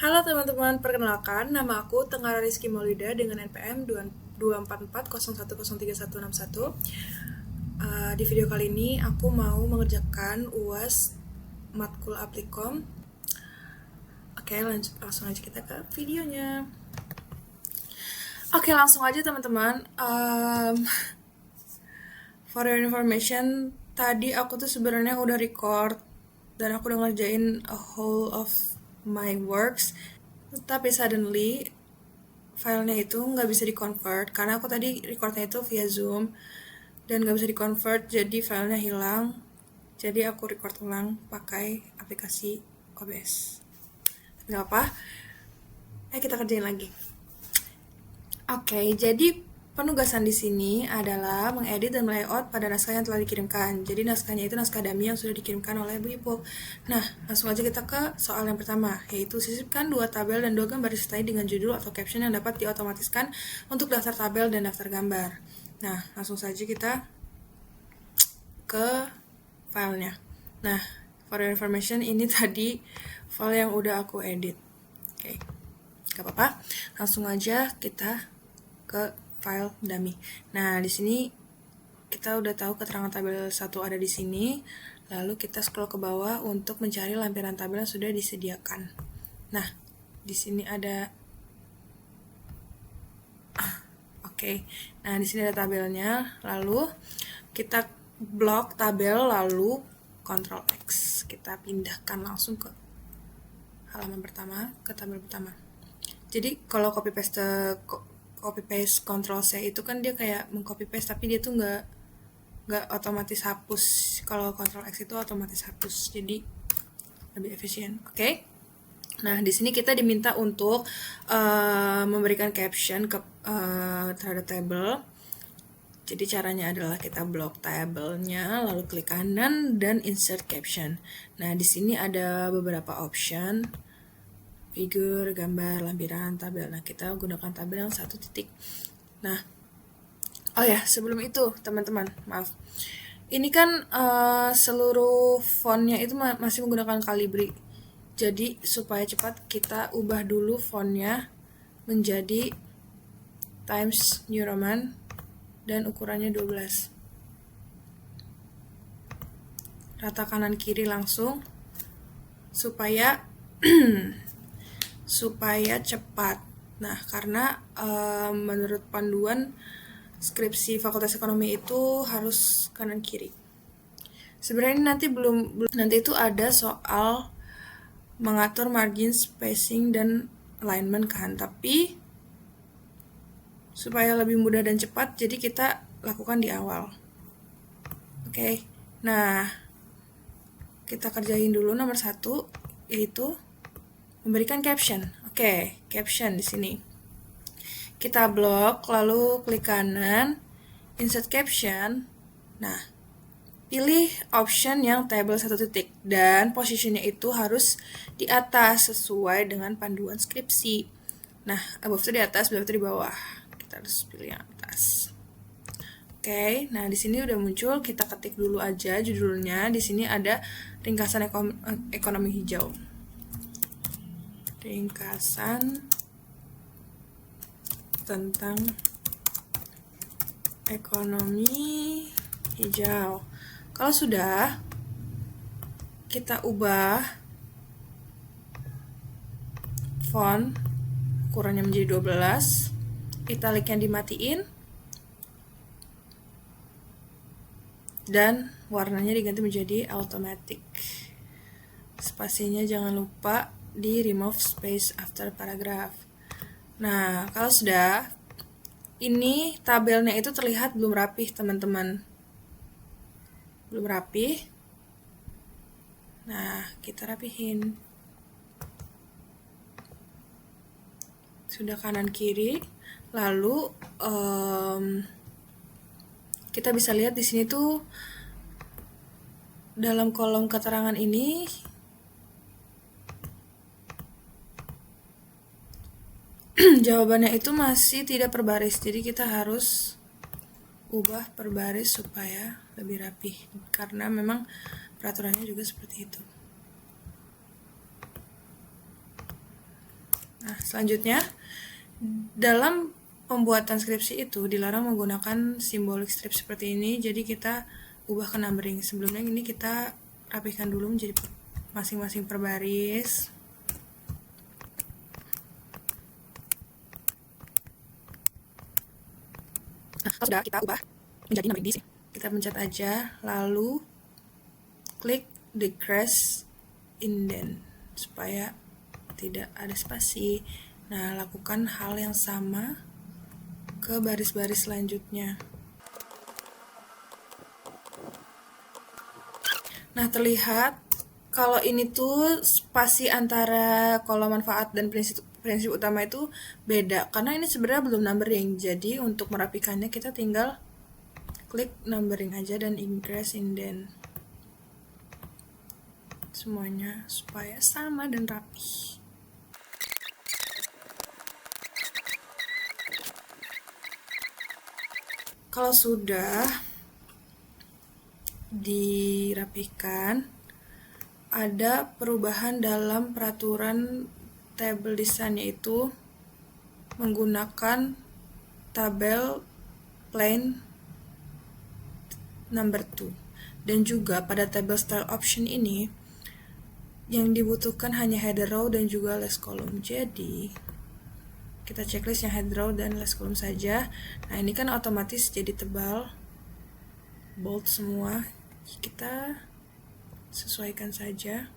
Halo teman-teman, perkenalkan nama aku Tenggara Rizky Maulida dengan NPM 24401036161. Di video kali ini aku mau mengerjakan UAS Matkul Applikom. Oke, langsung aja kita ke videonya. Oke, langsung aja teman-teman. For your information, tadi aku tuh sebenarnya udah record dan aku udah ngerjain a whole of my works. Tapi suddenly filenya itu nggak bisa di-convert karena aku tadi recordnya itu via Zoom dan nggak bisa di-convert, jadi filenya hilang. Jadi aku record ulang pakai aplikasi OBS. Tapi nggak apa, kita kerjain lagi. Oke, jadi penugasan di sini adalah mengedit dan layout pada naskah yang telah dikirimkan. Jadi naskahnya itu naskah dummy yang sudah dikirimkan oleh Bu Ipul. Nah, langsung aja kita ke soal yang pertama, yaitu sisipkan 2 tabel dan 2 gambar disertai dengan judul atau caption yang dapat diotomatiskan untuk daftar tabel dan daftar gambar. Nah, langsung saja kita ke filenya. Nah, for your information, ini tadi file yang udah aku edit. Oke, gak apa-apa. Langsung aja kita ke file dummy. Nah, di sini kita udah tahu keterangan tabel 1 ada di sini. Lalu kita scroll ke bawah untuk mencari lampiran tabel yang sudah disediakan. Nah, di sini ada Oke. Nah, di sini ada tabelnya. Lalu kita blok tabel lalu Ctrl X. Kita pindahkan langsung ke halaman pertama, ke tabel pertama. Jadi kalau copy paste Ctrl C itu kan dia kayak mengcopy paste, tapi dia tuh nggak otomatis hapus. Kalau Ctrl X itu otomatis hapus, jadi lebih efisien. Oke. Nah, di sini kita diminta untuk memberikan caption terhadap tabel. Jadi caranya adalah kita blok tabelnya, lalu klik kanan dan insert caption. Nah, di sini ada beberapa option. Figur, gambar, lampiran, tabel. Nah, kita gunakan tabel yang 1 titik. Nah, oh ya, sebelum itu teman-teman, maaf. Ini kan seluruh fontnya itu masih menggunakan Calibri. Jadi supaya cepat kita ubah dulu fontnya menjadi Times New Roman dan ukurannya 12. Rata kanan kiri langsung supaya cepat. Nah, karena menurut panduan skripsi Fakultas Ekonomi itu harus kanan kiri. Sebenarnya nanti itu ada soal mengatur margin, spacing, dan alignment kan, tapi supaya lebih mudah dan cepat, jadi kita lakukan di awal. Oke. Nah, kita kerjain dulu nomor 1, yaitu memberikan caption. Oke, caption di sini. Kita blok, lalu klik kanan, insert caption. Nah, pilih option yang table 1 titik dan posisinya itu harus di atas sesuai dengan panduan skripsi. Nah, above itu di atas, below itu di bawah. Kita harus pilih yang atas. Oke, nah di sini udah muncul, kita ketik dulu aja judulnya. Di sini ada ringkasan ekonomi hijau. Ringkasan tentang ekonomi hijau. Kalau sudah, kita ubah font ukurannya menjadi 12, italiknya dimatiin, dan warnanya diganti menjadi automatic. Spasinya jangan lupa di remove space after paragraph. Nah, kalau sudah, ini tabelnya itu terlihat belum rapih, teman-teman. Belum rapih. Nah, kita rapihin. Sudah kanan kiri. Lalu kita bisa lihat di sini tuh dalam kolom keterangan ini jawabannya itu masih tidak berbaris, jadi kita harus ubah per baris supaya lebih rapih, karena memang peraturannya juga seperti itu. Nah, selanjutnya dalam pembuatan skripsi itu dilarang menggunakan simbolik strip seperti ini, jadi kita ubah ke numbering. Sebelumnya ini kita rapihkan dulu menjadi masing-masing per baris. Nah, kalau sudah kita ubah menjadi numbering di sini. Kita pencet aja, lalu klik decrease indent supaya tidak ada spasi. Nah, lakukan hal yang sama ke baris-baris selanjutnya. Nah, terlihat kalau ini tuh spasi antara kolom manfaat dan prinsip utama itu beda, karena ini sebenarnya belum numbering. Jadi untuk merapikannya kita tinggal klik numbering aja dan increase indent semuanya supaya sama dan rapi. Kalau sudah dirapikan, ada perubahan dalam peraturan table design, yaitu menggunakan tabel plain number 2. Dan juga pada table style option ini yang dibutuhkan hanya header row dan juga list column. Jadi kita checklist yang header row dan list column saja. Nah, ini kan otomatis jadi tebal, bold semua. Kita sesuaikan saja.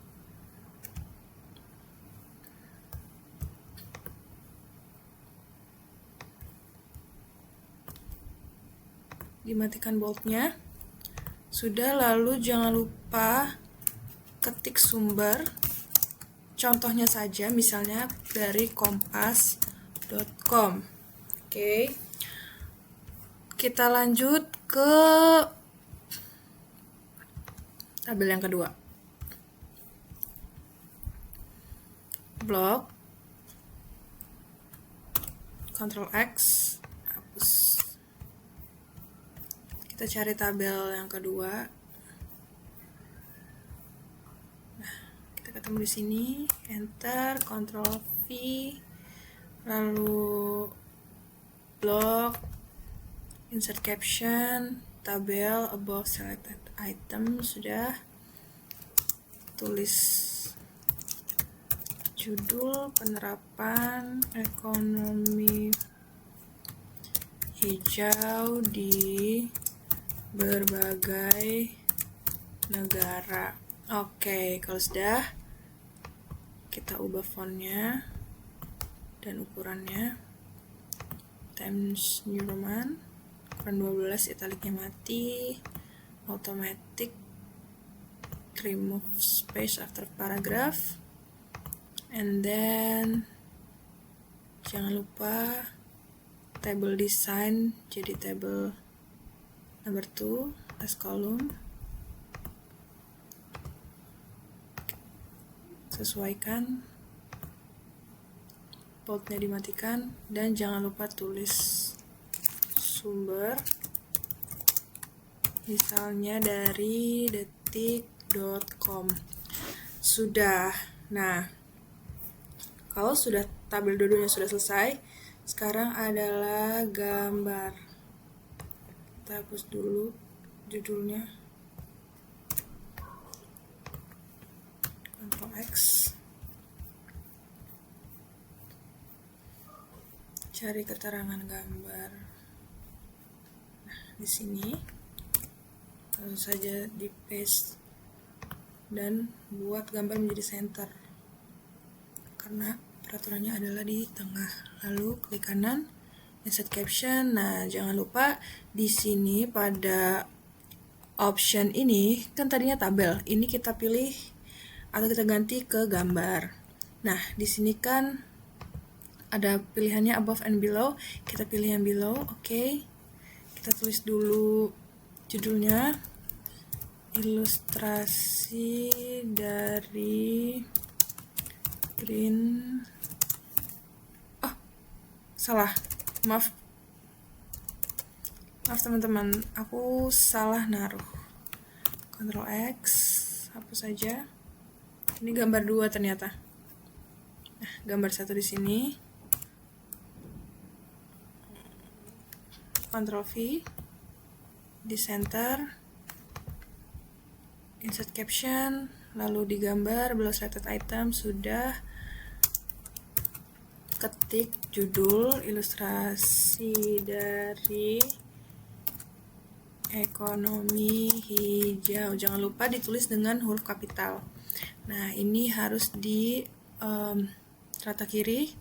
Dimatikan boldnya. Sudah, lalu jangan lupa ketik sumber. Contohnya saja, misalnya dari kompas.com. Oke. Kita lanjut ke tabel yang kedua. Blok. Ctrl X, hapus. Kita cari tabel yang kedua. Nah, kita ketemu di sini. Enter, Ctrl V, lalu blok, insert caption, tabel, above selected item, sudah. Tulis judul penerapan ekonomi hijau di berbagai negara. Oke, kalau sudah, kita ubah fontnya dan ukurannya. Times New Roman, ukuran 12, italiknya mati, automatic, remove space after paragraph, and then jangan lupa table design jadi table number 2, last column. Sesuaikan, boldnya dimatikan, dan jangan lupa tulis sumber, misalnya dari detik.com. Sudah. Nah, kalau sudah tabel dua-duanya sudah selesai, sekarang adalah gambar. Kita hapus dulu judulnya. Ctrl X. Cari keterangan gambar. Nah, di sini langsung saja di paste dan buat gambar menjadi center, karena peraturannya adalah di tengah. Lalu klik kanan, insert caption. Nah, jangan lupa di sini pada option ini kan tadinya tabel, ini kita pilih atau kita ganti ke gambar. Nah, di sini kan ada pilihannya above and below, kita pilih yang below. Oke. Kita tulis dulu judulnya, ilustrasi dari green. Oh, salah. Maaf teman-teman, aku salah naruh. Ctrl X, hapus saja. Ini gambar 2 ternyata. Nah, gambar satu di sini. Ctrl V, di center, insert caption, lalu digambar below selected item, sudah. Ketik judul ilustrasi dari ekonomi hijau. Jangan lupa ditulis dengan huruf kapital. Nah, ini harus di rata kiri,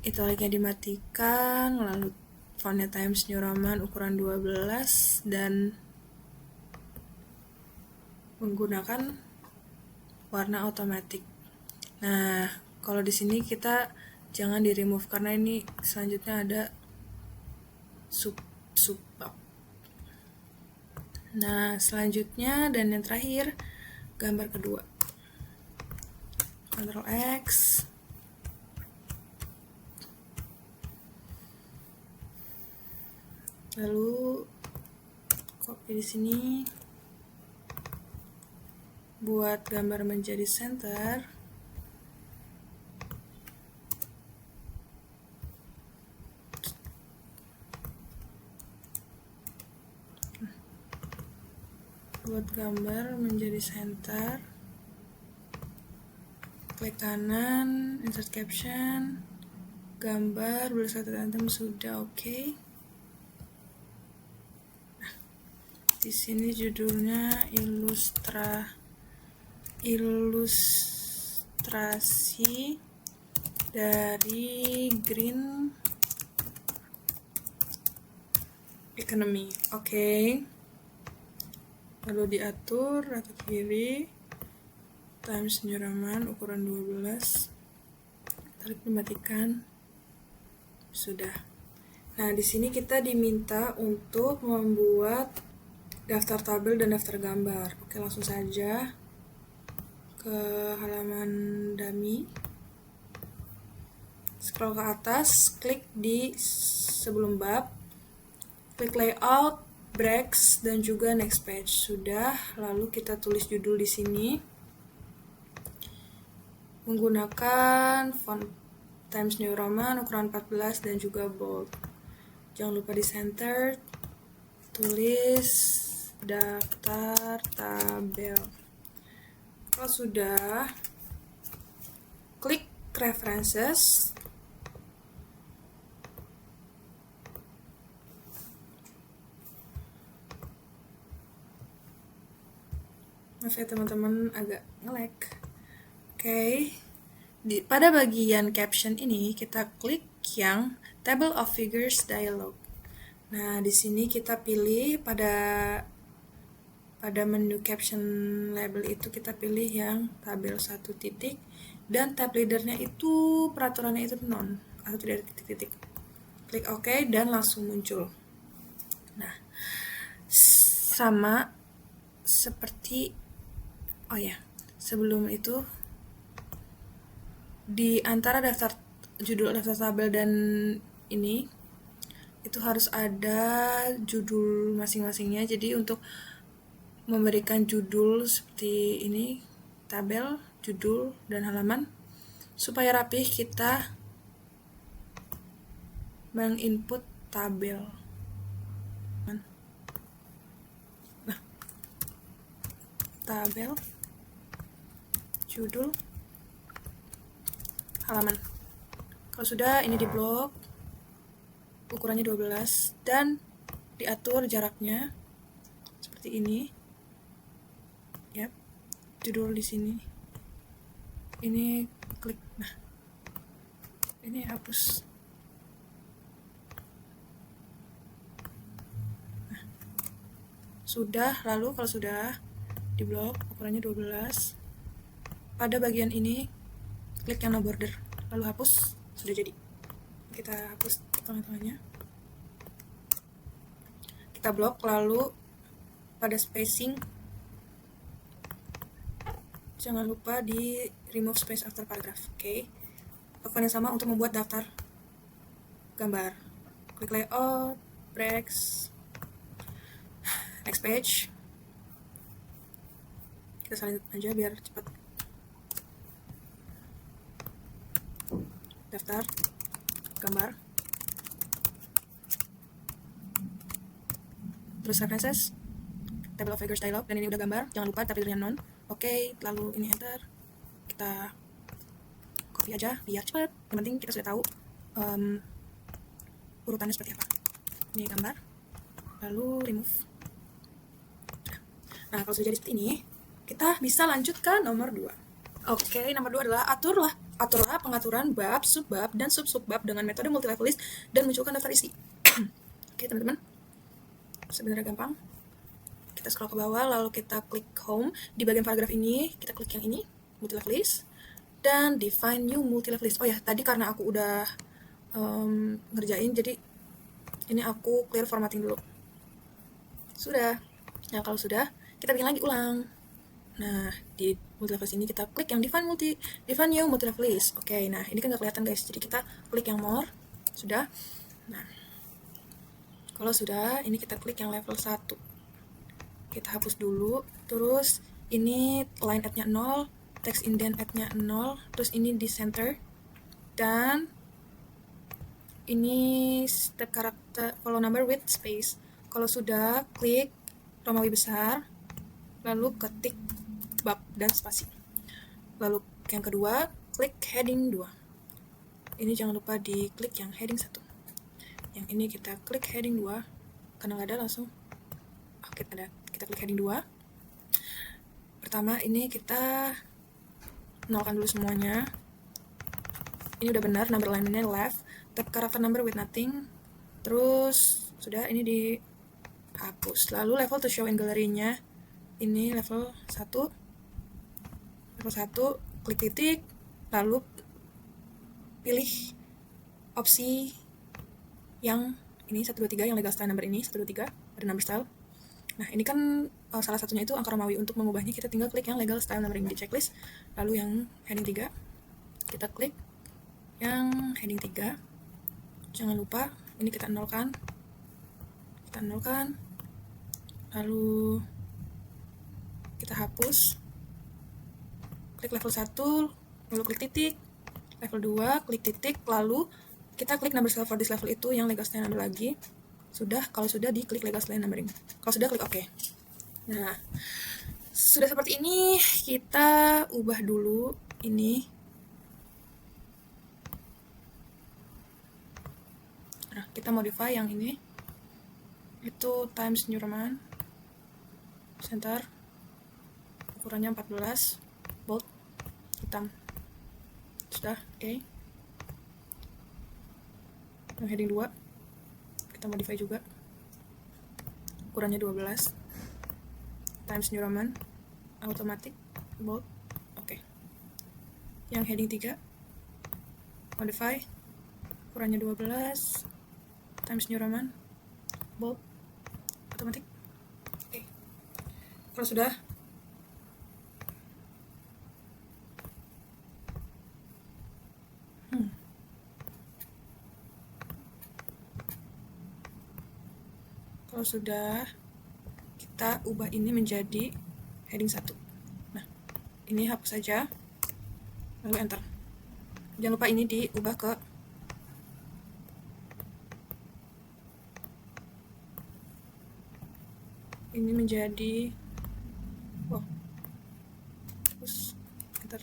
italiknya dimatikan, lalu fontnya Times New Roman ukuran 12 dan menggunakan warna otomatis. Nah, kalau di sini kita jangan di remove karena ini selanjutnya ada sub. Nah, selanjutnya dan yang terakhir gambar kedua. Ctrl X. Lalu copy di sini. Buat gambar menjadi center. Buat gambar menjadi center. Klik kanan, insert caption, gambar bersatu item sudah oke. Nah, di sini judulnya ilustrasi dari green economy. Oke. Lalu diatur rata kiri, Times New Roman ukuran 12, tarik dimatikan, sudah. Nah, di sini kita diminta untuk membuat daftar tabel dan daftar gambar. Oke, langsung saja ke halaman dummy. Scroll ke atas, klik di sebelum bab, klik layout, breaks, dan juga next page. Sudah, lalu kita tulis judul di sini menggunakan font Times New Roman ukuran 14 dan juga bold. Jangan lupa di center, tulis daftar tabel. Kalau sudah, klik references. Maaf ya teman-teman, agak nge-lag. Oke. Pada bagian caption ini kita klik yang Table of Figures dialog. Nah, di sini kita pilih pada menu caption label itu kita pilih yang tabel 1 titik dan tab leadernya itu peraturannya itu non atau tidak ada titik-titik. Klik OK dan langsung muncul. Nah, sama seperti sebelum itu di antara judul daftar tabel dan ini itu harus ada judul masing-masingnya. Jadi untuk memberikan judul seperti ini, tabel, judul, dan halaman, supaya rapih kita menginput tabel. Nah, tabel, judul, halaman. Kalau sudah, ini di blok, ukurannya 12, dan diatur jaraknya seperti ini. Ya, judul di sini. Ini klik. Nah, ini hapus. Nah, sudah. Lalu kalau sudah di blok ukurannya 12, pada bagian ini klik yang no border, lalu hapus, sudah jadi. Kita hapus tengah-tengahnya, kita blok, lalu pada spacing jangan lupa di remove space after paragraph. Oke. Lakukan yang sama untuk membuat daftar gambar. Klik layout, breaks, next page. Kita salin aja biar cepat. daftar gambar, terus references, table of figures dialog, dan ini udah gambar, jangan lupa tab leadernya non. Oke, lalu ini enter, kita copy aja biar cepat. Yang penting kita sudah tahu urutannya seperti apa. Ini gambar, lalu remove. Nah, kalau sudah jadi seperti ini, kita bisa lanjut ke nomor 2. Oke, nomor 2 adalah aturlah pengaturan bab, subbab, dan sub-subbab dengan metode multi-level list dan munculkan daftar isi. Oke, teman-teman. Sebenarnya gampang. Kita scroll ke bawah, lalu kita klik home. Di bagian paragraf ini, kita klik yang ini, multi-level list, dan define new multi-level list. Oh ya, tadi karena aku udah ngerjain, jadi ini aku clear formatting dulu. Sudah. Nah, kalau sudah, kita bikin lagi ulang. Nah, di multi-level list ini kita klik yang define new multi-level list. Oke, nah ini kan nggak kelihatan guys, jadi kita klik yang more. Sudah. Nah, kalau sudah, ini kita klik yang level 1. Kita hapus dulu, terus ini line add-nya 0, text indent add-nya 0, terus ini di center, dan ini step karakter follow number with space. Kalau sudah, klik Romawi besar, lalu ketik bab dan spasi. Lalu yang kedua, klik heading 2. Ini jangan lupa diklik yang heading 1. Yang ini kita klik heading 2, karena nggak ada langsung. Oke, ada. Kita klik heading 2. Pertama, ini kita nolkan dulu semuanya. Ini udah benar, number alignment-nya left. Tab karakter number with nothing. Terus, sudah, ini dihapus. Lalu level to show in gallery-nya. Ini level 1. Level 1, klik titik, lalu pilih opsi yang ini 123, yang legal style number ini 123, ada number style. Nah, ini kan salah satunya itu angka Romawi. Untuk mengubahnya kita tinggal klik yang legal style numbering di checklist. Lalu yang heading 3, kita klik yang heading 3. Jangan lupa, ini kita nolkan. Lalu kita hapus. Klik level 1, lalu klik titik. Level 2, klik titik, lalu kita klik number style for this level itu yang legal style number lagi. Sudah, kalau sudah diklik legal style numbering. Kalau sudah, klik OK. Nah, sudah seperti ini, kita ubah dulu ini. Nah, kita modify yang ini. Itu Times New Roman. Center. Ukurannya 14. Bold. Hitam. Sudah, oke. Yang heading 2. Kita modify juga. Ukurannya 12. Times New Roman. Automatic. Bold. Oke. Yang heading 3. Modify. Ukurannya 12. Times New Roman. Bold. Automatic. Oke. Kalau sudah, kita ubah ini menjadi heading 1. Nah, ini hapus saja, lalu enter. Jangan lupa ini diubah ke ini menjadi terus enter.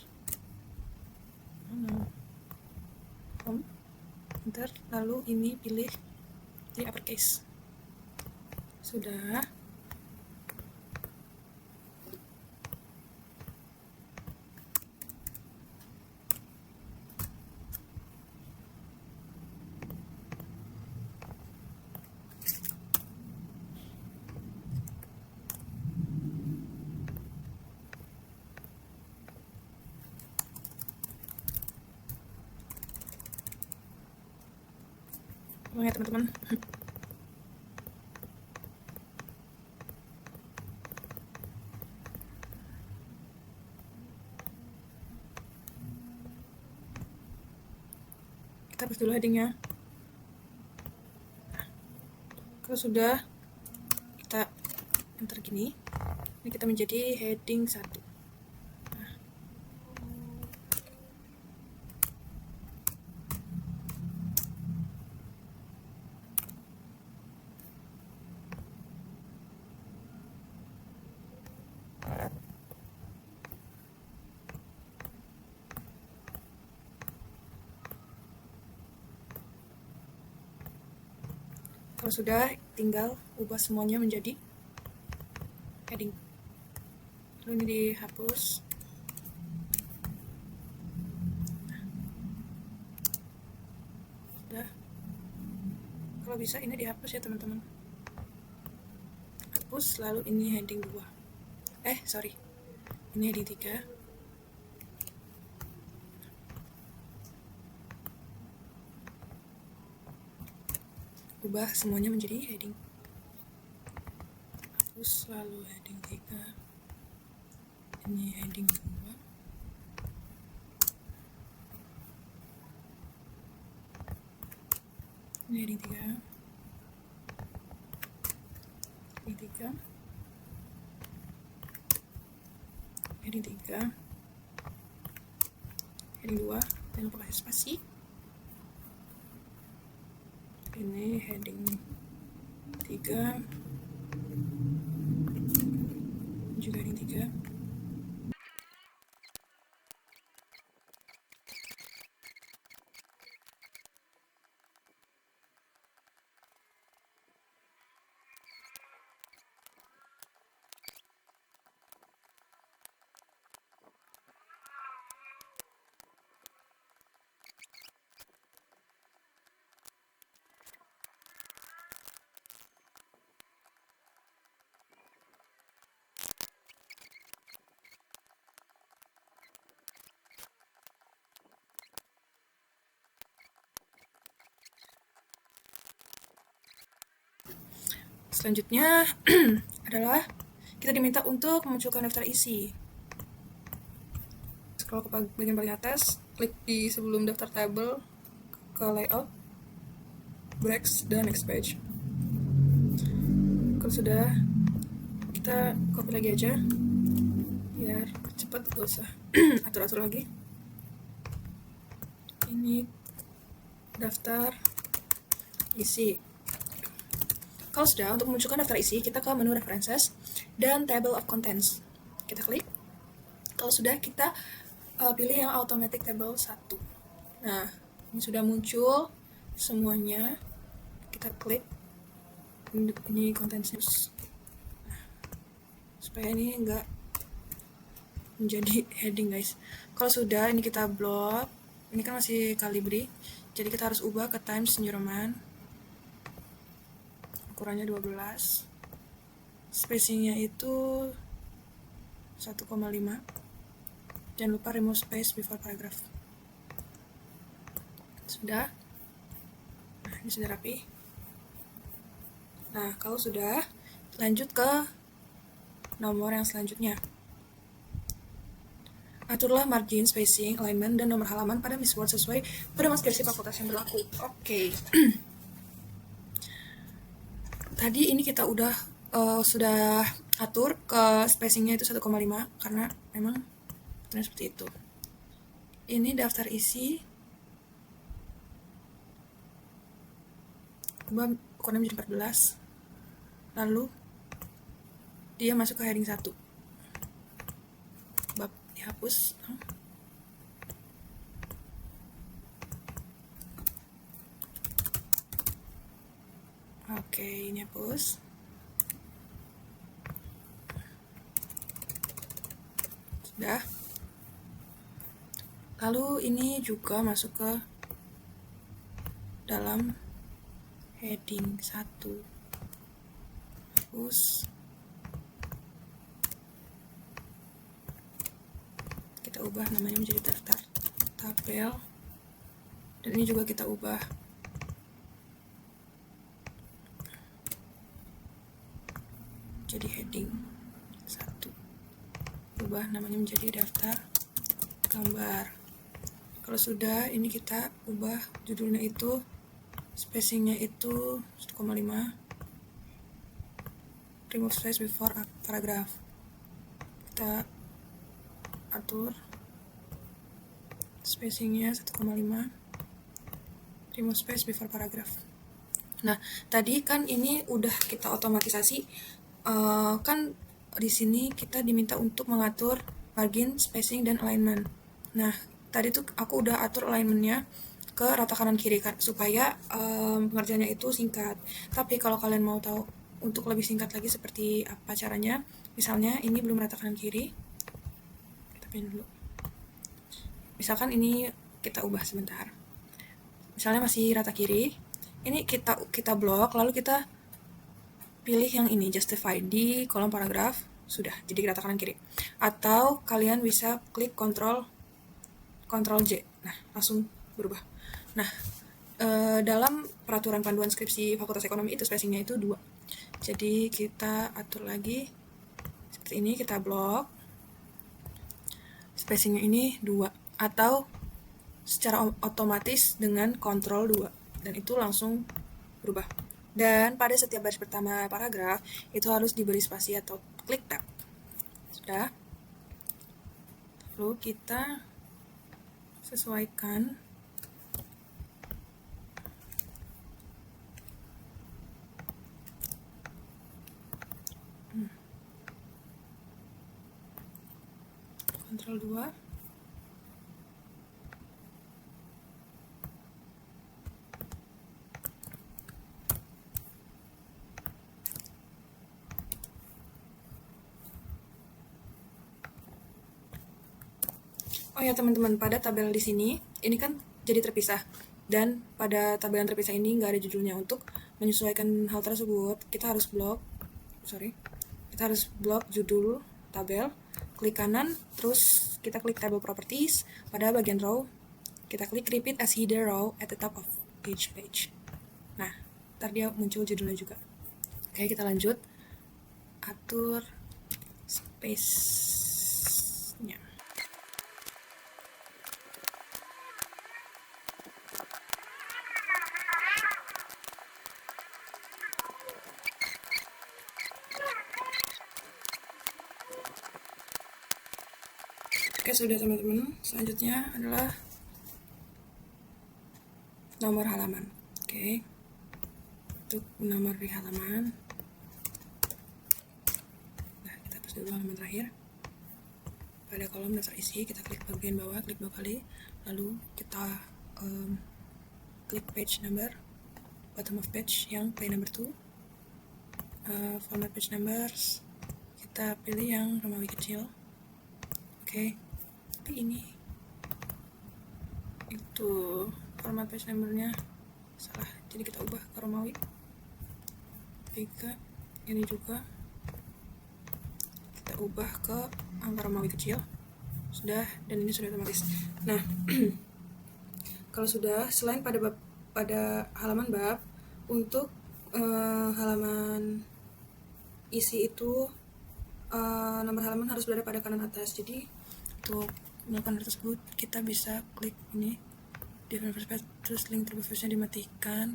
Home, enter, lalu ini pilih di uppercase. Sudah. Ya teman-teman. Kita hapus dulu headingnya. Kalau sudah, kita enter gini. Ini kita menjadi heading 1. Kalau sudah, tinggal ubah semuanya menjadi heading. Lalu ini dihapus. Sudah. Kalau bisa ini dihapus ya teman-teman. Hapus, lalu ini heading 2. Sorry. Ini heading 3. Ubah semuanya menjadi heading. Hapus, lalu heading 3. Ini heading 2. Ini heading 3. Heading 3. Heading 3. Heading 2. Jangan lupa kasih spasi. Ini heading 3. Juga heading 3. Selanjutnya adalah kita diminta untuk memunculkan daftar isi. Scroll ke bagian paling atas, klik di sebelum daftar tabel, ke layout, breaks, dan next page. Kalau sudah, kita copy lagi aja biar cepat, gak usah atur-atur lagi. Ini daftar isi. Kalau sudah, untuk memunculkan daftar isi, kita ke menu References dan Table of Contents. Kita klik. Kalau sudah, kita pilih yang Automatic Table 1. Nah, ini sudah muncul semuanya. Kita klik. Ini Contents. Nah, supaya ini enggak menjadi heading, guys. Kalau sudah, ini kita blok. Ini kan masih Calibri, jadi kita harus ubah ke Times New Roman. Ukurannya 12, spacingnya itu 1,5. Jangan lupa remove space before paragraph. Sudah. Nah, ini sudah rapi. Nah, kalau sudah, lanjut ke nomor yang selanjutnya. Aturlah margin, spacing, alignment, dan nomor halaman pada Miss Word sesuai pedoman skripsi fakultas yang berlaku. Oke. Tadi ini kita sudah atur ke spacingnya itu 1,5 karena memang aturnya seperti itu. Ini daftar isi, ubah ukurannya menjadi 14, lalu dia masuk ke heading 1. Bab dihapus. Oke, ini hapus. Sudah. Lalu ini juga masuk ke dalam heading 1. Hapus. Kita ubah namanya menjadi daftar tabel. Dan ini juga kita ubah jadi heading 1. Ubah namanya menjadi daftar gambar. Kalau sudah, ini kita ubah judulnya itu, spacingnya itu 1,5, remove space before paragraph. Kita atur spacingnya 1,5, remove space before paragraph. Nah, tadi kan ini udah kita otomatisasi. Kan di sini kita diminta untuk mengatur margin, spacing, dan alignment. Nah, tadi tuh aku udah atur alignmentnya ke rata kanan kiri supaya pengerjaannya itu singkat. Tapi kalau kalian mau tahu untuk lebih singkat lagi seperti apa caranya, misalnya ini belum rata kanan kiri, kita pindah dulu. Misalkan ini kita ubah sebentar. Misalnya masih rata kiri, ini kita blok, lalu kita pilih yang ini, justify di kolom paragraf, sudah jadi rata kanan kiri. Atau kalian bisa klik Ctrl J, nah langsung berubah. Nah, dalam peraturan panduan skripsi Fakultas Ekonomi itu spacingnya itu 2. Jadi kita atur lagi seperti ini, kita blok spacingnya ini 2, atau secara otomatis dengan Ctrl 2, dan itu langsung berubah. Dan pada setiap baris pertama paragraf itu harus diberi spasi atau klik tab. Sudah. Lalu kita sesuaikan Ctrl 2. Oh ya teman-teman, pada tabel di sini, ini kan jadi terpisah. Dan pada tabel yang terpisah ini nggak ada judulnya. Untuk menyesuaikan hal tersebut, kita harus blok judul tabel, klik kanan, terus kita klik table properties, pada bagian row, kita klik repeat as header row at the top of each page. Nah, ntar dia muncul judulnya juga. Oke, kita lanjut. Atur space-nya. Oke, sudah teman-teman. Selanjutnya adalah nomor halaman. Oke. Untuk nomor di halaman. Nah, kita hapus dulu halaman terakhir. Pada kolom daftar isi, kita klik bagian bawah, klik 2 kali. Lalu kita klik page number, bottom of page yang page number 2. Format page numbers, kita pilih yang Romawi kecil. Oke. Tapi ini itu format page numbernya salah, jadi kita ubah ke Romawi 3. Ini juga kita ubah ke angka Romawi kecil. Sudah, dan ini sudah otomatis. Nah, kalau sudah, selain pada halaman bab, untuk halaman isi itu nomor halaman harus berada pada kanan atas. Jadi untuk melakukan hal tersebut, kita bisa klik ini different first page, terus link terbuka dimatikan.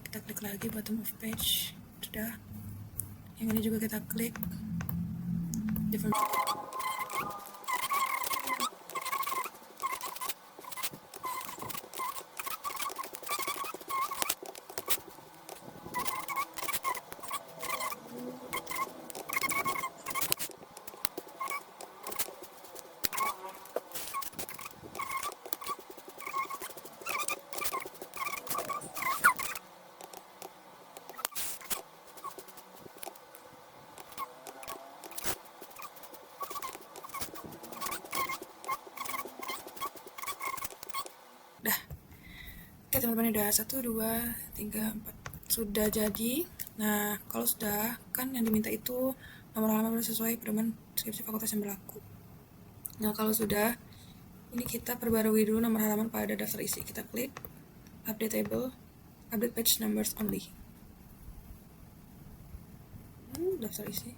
Kita klik lagi bottom of page. Sudah. Yang ini juga kita klik different. Oke teman-teman, udah 1, 2, 3, 4 sudah jadi. Nah, kalau sudah, kan yang diminta itu nomor halaman sesuai pedoman skripsi fakultas yang berlaku. Nah, kalau sudah, ini kita perbarui dulu nomor halaman pada daftar isi. Kita klik update table, update page numbers only. Daftar isi,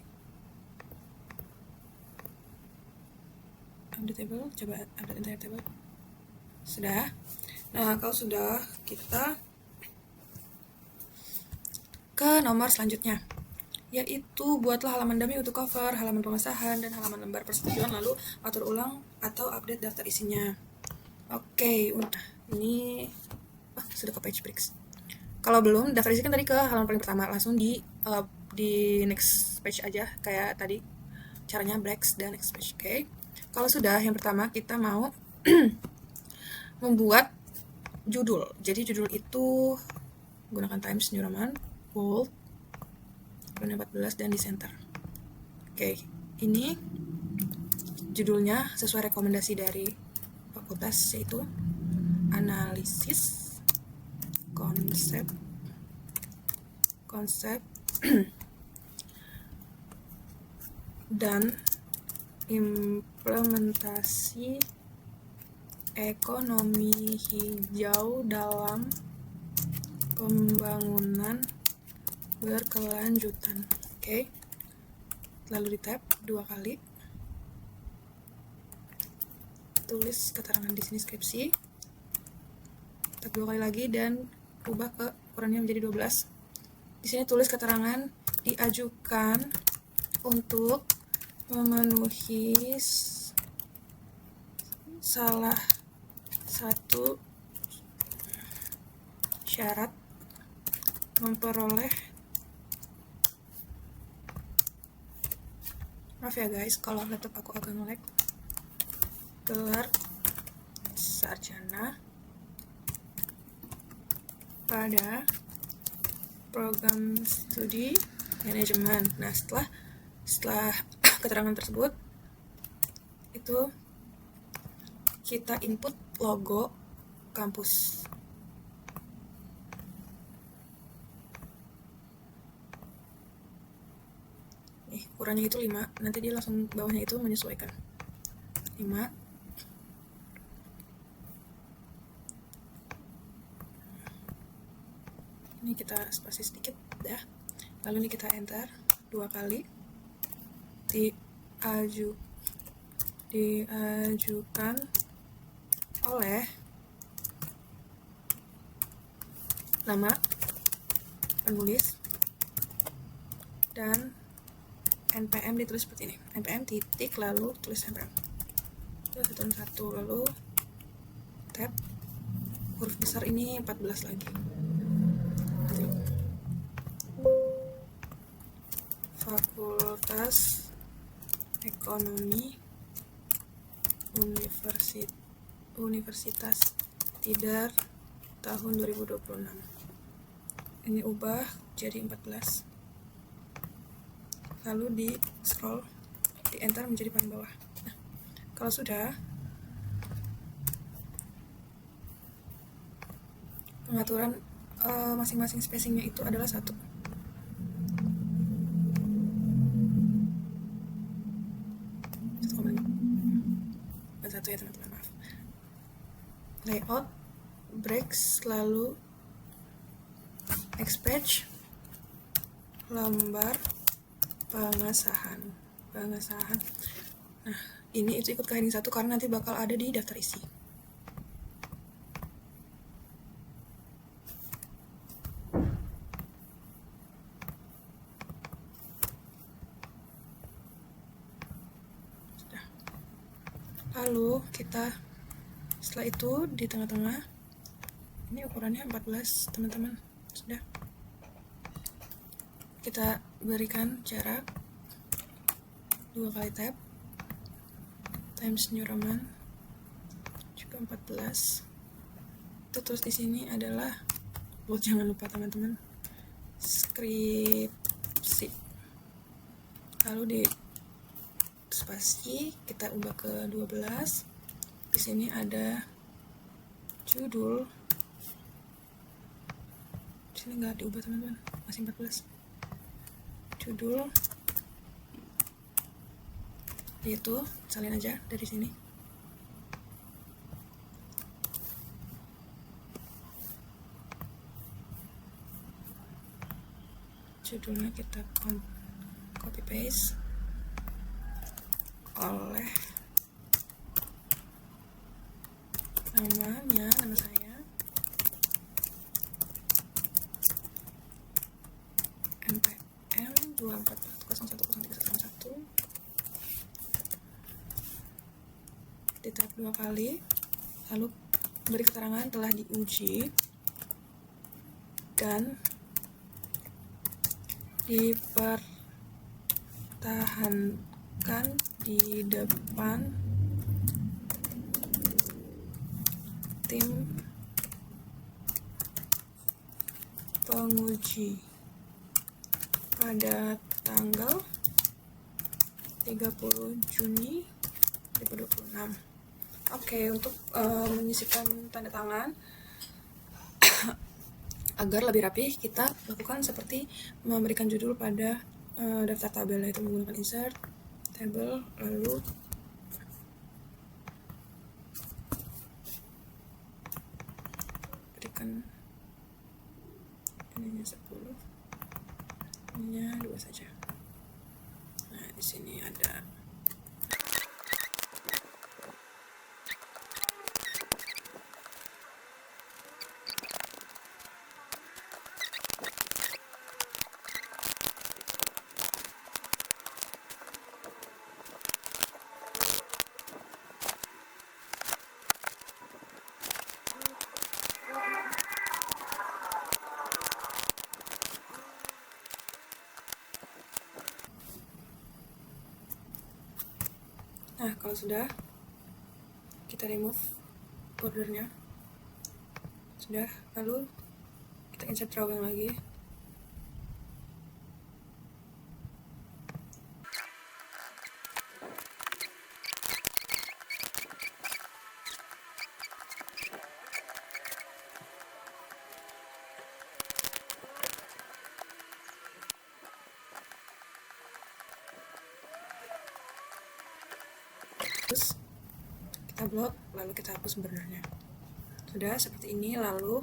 update table, coba update entire table. Sudah. Nah, kalau sudah, kita ke nomor selanjutnya, yaitu buatlah halaman dummy untuk cover, halaman pengesahan, dan halaman lembar persetujuan, lalu atur ulang atau update daftar isinya. Oke, udah. Ini sudah ke page breaks. Kalau belum, daftar isi kan tadi ke halaman paling pertama, langsung di next page aja, kayak tadi caranya breaks dan next page. Oke. Kalau sudah, yang pertama kita mau membuat judul. Jadi judul itu gunakan Times New Roman, bold, 14 dan di center. Oke, ini judulnya sesuai rekomendasi dari fakultas, yaitu analisis konsep dan implementasi ekonomi hijau dalam pembangunan berkelanjutan. Oke. Lalu di tab 2 kali. Tulis keterangan di sini skripsi. Tab 2 kali lagi dan ubah ke ukurannya menjadi 12. Di sini tulis keterangan diajukan untuk memenuhi salah satu syarat memperoleh, maaf ya guys kalau laptop aku agak nge-lag, gelar sarjana pada program studi manajemen. Nah, setelah keterangan tersebut itu kita input logo kampus. Nih, ukurannya itu 5, nanti dia langsung bawahnya itu menyesuaikan 5. Ini kita spasi sedikit ya. Lalu ini kita enter 2 kali. Diajukan oleh nama penulis dan NPM ditulis seperti ini. NPM titik lalu tulis NPM. Satu lalu tab huruf besar ini 14 lagi. Fakultas Ekonomi Universitas Tidar tahun 2026. Ini ubah jadi 14. Lalu di scroll, di enter menjadi paling bawah. Nah, kalau sudah, pengaturan masing-masing spacingnya itu adalah 1. Ya teman-teman, maaf. Layout, breaks, lalu expatch, lembar pengesahan. Nah, ini itu ikut ke heading 1 karena nanti bakal ada di daftar isi. Lalu kita setelah itu di tengah-tengah ini ukurannya 14 teman-teman, sudah kita berikan jarak 2 kali tab Times New Roman juga 14. Itu terus di sini adalah jangan lupa teman-teman skripsi. Lalu di spasi kita ubah ke 12. Di sini ada judul. Di sini nggak diubah teman-teman, masih 14. Judul itu salin aja dari sini. Judulnya kita copy paste oleh nama saya NPM 244010311. Di tab 2 kali, lalu beri keterangan telah diuji dan dipertahankan di depan tim penguji pada tanggal 30 Juni 2026. Oke, untuk menyisipkan tanda tangan agar lebih rapi, kita lakukan seperti memberikan judul pada daftar tabel, yaitu menggunakan insert table, lalu berikan ininya 10, ininya 2 saja. Nah, di sini ada Nah, kalau sudah, kita remove bordernya. Sudah, lalu kita insert drawing lagi. Terus kita blok, lalu kita hapus bordernya. Sudah seperti ini. Lalu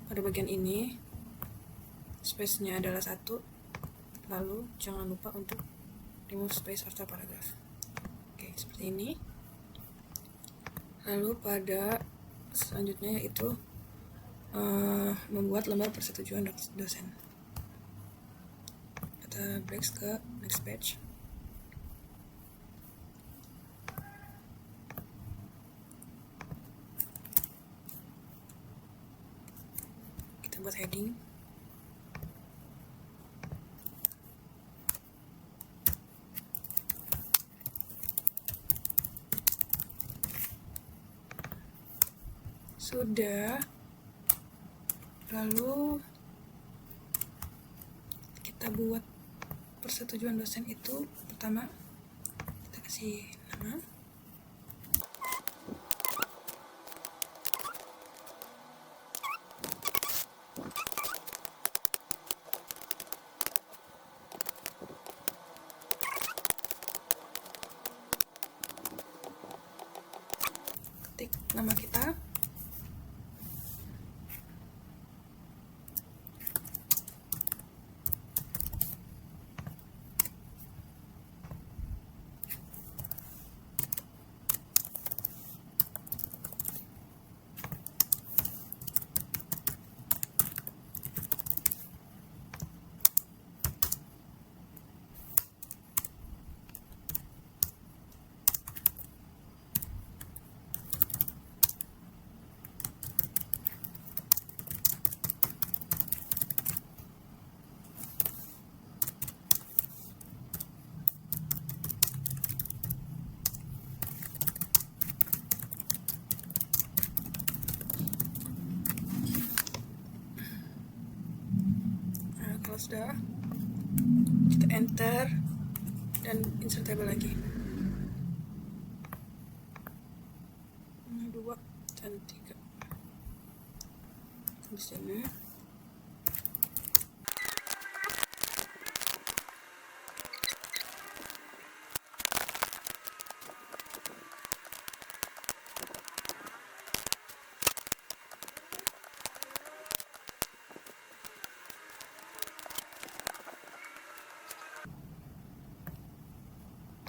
pada bagian ini space-nya adalah 1, lalu jangan lupa untuk remove space after paragraph. Oke, seperti ini. Lalu pada selanjutnya yaitu membuat lembar persetujuan dosen. Kita break ke next page. Buat heading, sudah. Lalu kita buat persetujuan dosen itu. Pertama kita kasih nama, ketik nama kita, kalau sudah kita enter dan insert table lagi. 2 dan 3 di sini.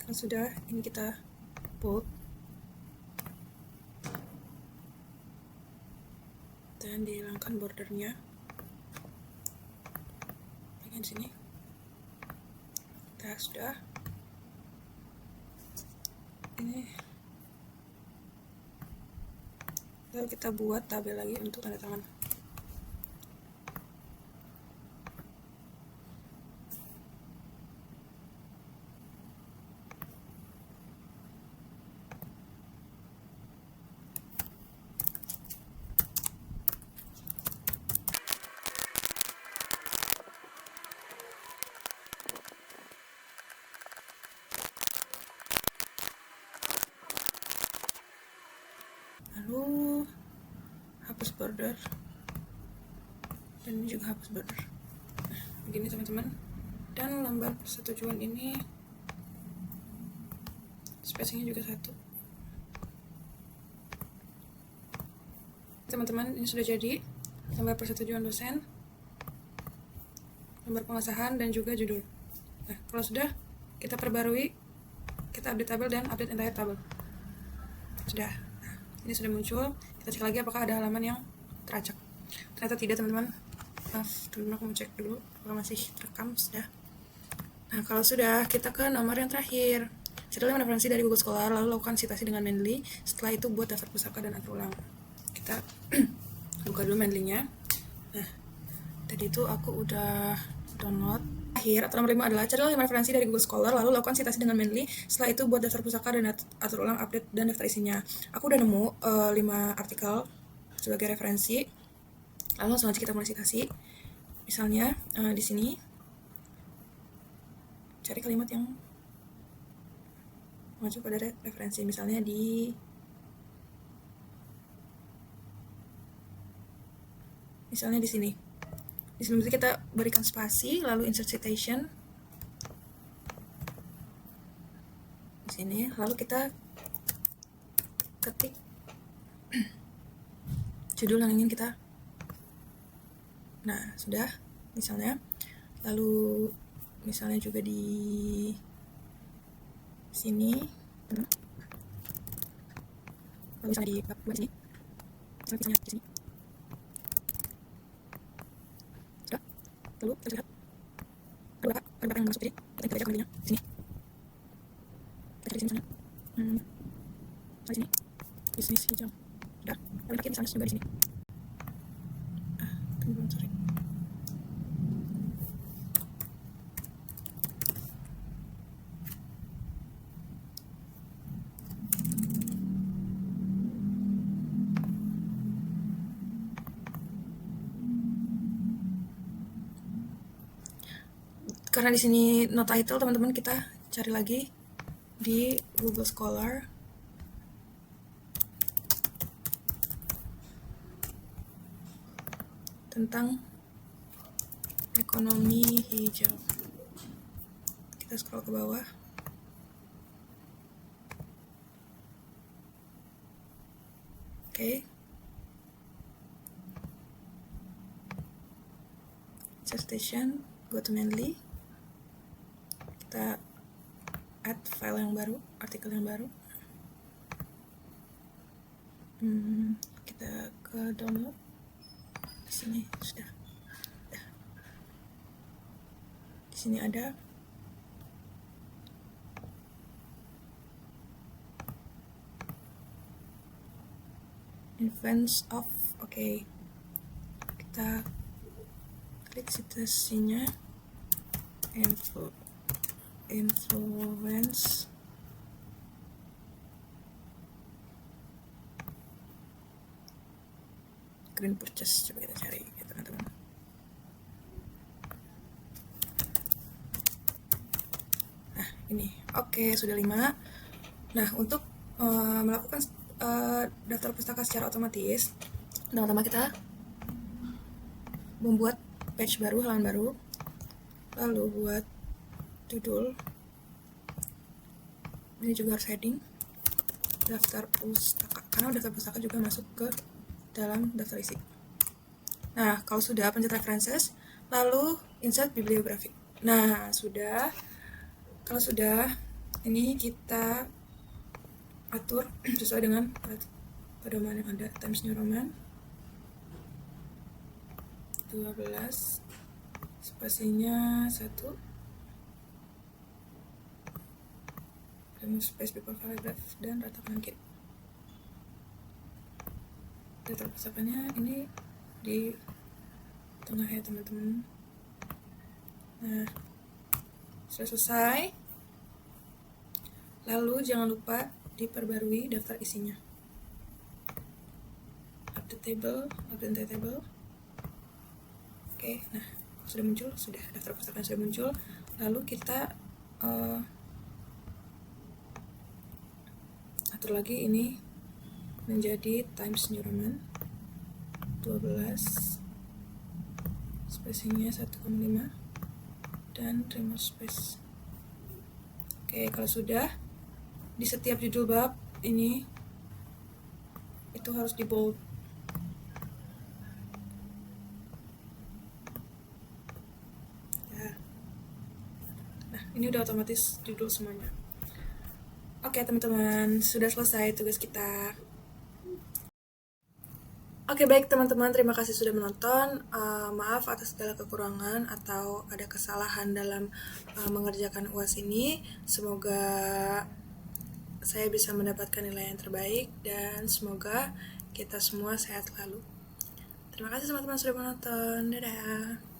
Kalau sudah, ini kita bold dan dihilangkan bordernya bagian sini. Nah, sudah. Ini lalu kita buat tabel lagi untuk tanda tangan. hapus border, dan ini juga hapus border. Nah, begini teman-teman. Dan lembar persetujuan ini spacingnya juga 1. Teman-teman, ini sudah jadi lembar persetujuan dosen, lembar pengesahan, dan juga judul. Nah, kalau sudah, kita perbarui, kita update tabel dan update entire tabel. Sudah. Nah, ini sudah muncul. Kita cek lagi apakah ada halaman yang teracak. Ternyata tidak, teman-teman. Maaf, teman-teman, aku mau cek dulu apakah masih terekam. Sudah. Nah, kalau sudah, kita ke nomor yang terakhir. Setelah referensi dari Google Scholar, lalu lakukan citasi dengan Mendeley. Setelah itu buat daftar pusaka dan atur ulang. Kita buka dulu Mendeley-nya. Nah, tadi itu aku udah download. Akhir atau nomor 5 adalah carilah 5 referensi dari Google Scholar, lalu lakukan citasi dengan Mendeley. Setelah itu buat daftar pusaka dan atur ulang, update, dan daftar isinya. Aku udah nemu 5 artikel sebagai referensi. Lalu langsung aja kita mulai citasi. Misalnya di sini cari kalimat yang mengacu pada referensi. Misalnya di sini. Di sini kita berikan spasi, lalu insert citation. Di sini, lalu kita ketik judul yang ingin kita. Nah, sudah, misalnya. Lalu misalnya juga di sini. Lalu misalnya di bab sini. Misalnya di sini. Sudah. Lalu kita lihat ada yang masuk, jadi kita baca kembalinya di sini. Kita cari di sini misalnya. Di sini. Bisnis hijau. Sudah. Lalu pakai misalnya juga di sini. Teman-teman, sorry. Karena di sini no title, teman-teman, kita cari lagi di Google Scholar. Tentang ekonomi hijau. Kita scroll ke bawah. Oke. Citation, go to Mendeley. Kita add file yang baru, artikel yang baru. Kita ke download. Di sini sudah. Di sini ada influence of. Oke. Kita klik citasinya. Influence green purchase, coba kita cari ya teman-teman. Nah, ini oke, sudah 5. Nah, untuk melakukan daftar pustaka secara otomatis, pertama-tama kita membuat page baru, halaman baru, lalu buat judul. Ini juga harus heading daftar pustaka, karena daftar pustaka juga masuk ke dalam daftar isi. Nah, kalau sudah, pencet references, lalu insert bibliografi. Nah, sudah. Kalau sudah, ini kita atur sesuai dengan pedoman yang ada. Times New Roman 12, spasinya 1, remove space before paragraph, dan rata kanan kiri. Daftar pustakanya ini di tengah ya teman-teman. Nah, sudah selesai. Lalu jangan lupa diperbarui daftar isinya. Update table, update table. Oke, nah sudah muncul, sudah daftar pustaka sudah muncul. Lalu kita atur lagi ini menjadi Times New Roman. spacingnya 1,5 dan trimmer space. Oke, kalau sudah, di setiap judul bab ini itu harus di bold. Ya. Nah, ini udah otomatis judul semuanya. Oke teman-teman, sudah selesai tugas kita. Oke baik teman-teman, terima kasih sudah menonton. Maaf atas segala kekurangan atau ada kesalahan dalam mengerjakan UAS ini. Semoga saya bisa mendapatkan nilai yang terbaik dan semoga kita semua sehat selalu. Terima kasih teman-teman sudah menonton. Dadah.